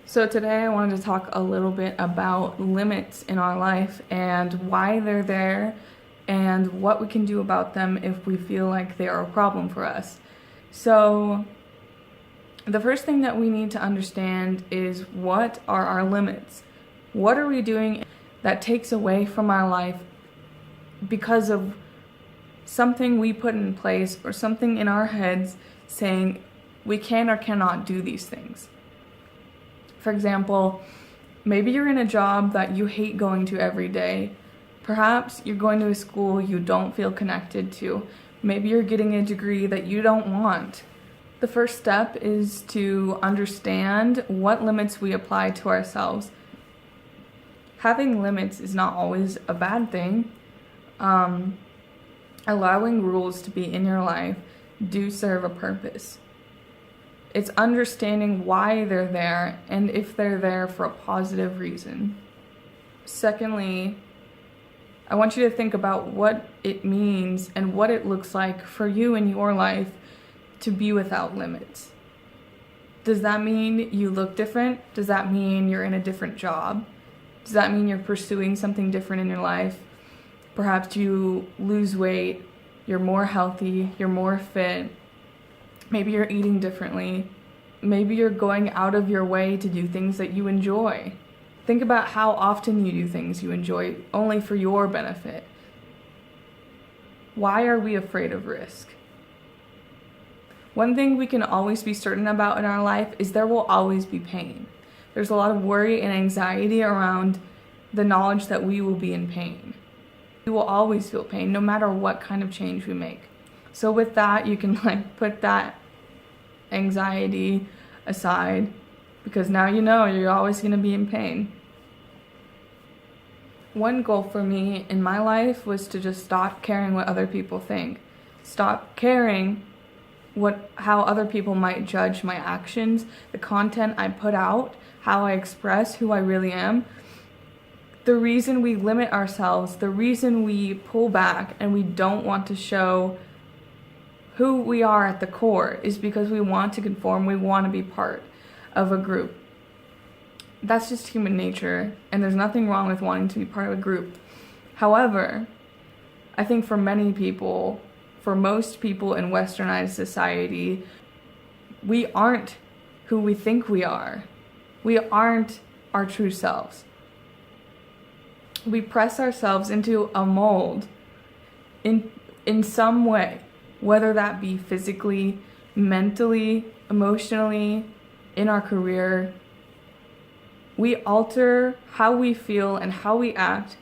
So today I wanted to talk a little bit about limits in our life and why they're there and what we can do about them if we feel like they are a problem for us. So the first thing that we need to understand is, what are our limits? What are we doing that takes away from our life because of something we put in place or something in our heads saying we can or cannot do these things? For example, maybe you're in a job that you hate going to every day. Perhaps you're going to a school you don't feel connected to. Maybe you're getting a degree that you don't want. The first step is to understand what limits we apply to ourselves. Having limits is not always a bad thing. Allowing rules to be in your life do serve a purpose. It's understanding why they're there and if they're there for a positive reason. Secondly, I want you to think about what it means and what it looks like for you in your life to be without limits. Does that mean you look different? Does that mean you're in a different job? Does that mean you're pursuing something different in your life? Perhaps you lose weight, you're more healthy, you're more fit. Maybe you're eating differently. Maybe you're going out of your way to do things that you enjoy. Think about how often you do things you enjoy only for your benefit. Why are we afraid of risk? One thing we can always be certain about in our life is there will always be pain. There's a lot of worry and anxiety around the knowledge that we will be in pain. We will always feel pain no matter what kind of change we make. So with that, you can put that anxiety aside, because now you know you're always going to be in pain. One goal for me in my life was to just stop caring what other people think. Stop caring how other people might judge my actions, the content I put out, how I express who I really am. The reason we limit ourselves, the reason we pull back and we don't want to show who we are at the core is because we want to conform, we want to be part of a group. That's just human nature, and there's nothing wrong with wanting to be part of a group. However, I think for many people, for most people in westernized society, we aren't who we think we are. We aren't our true selves. We press ourselves into a mold in some way, whether that be physically, mentally, emotionally, in our career. We alter how we feel and how we act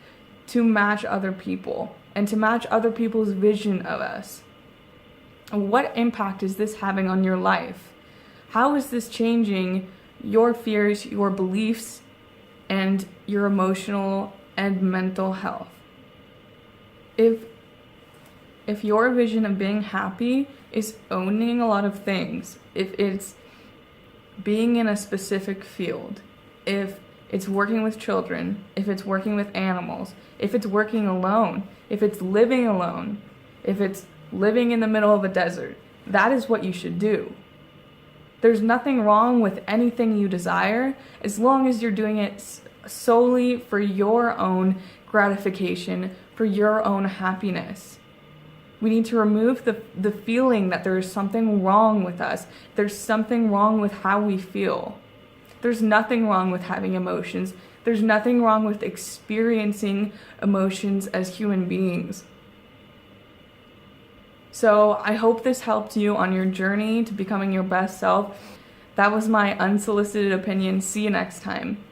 to match other people and to match other people's vision of us. What impact is this having on your life? How is this changing your fears, your beliefs, and your emotional and mental health? If your vision of being happy is owning a lot of things, if it's being in a specific field, if it's working with children, if it's working with animals, if it's working alone, if it's living alone, if it's living in the middle of a desert, that is what you should do. There's nothing wrong with anything you desire as long as you're doing it solely for your own gratification, for your own happiness. We need to remove the feeling that there is something wrong with us. There's something wrong with how we feel. There's nothing wrong with having emotions. There's nothing wrong with experiencing emotions as human beings. So I hope this helped you on your journey to becoming your best self. That was my unsolicited opinion. See you next time.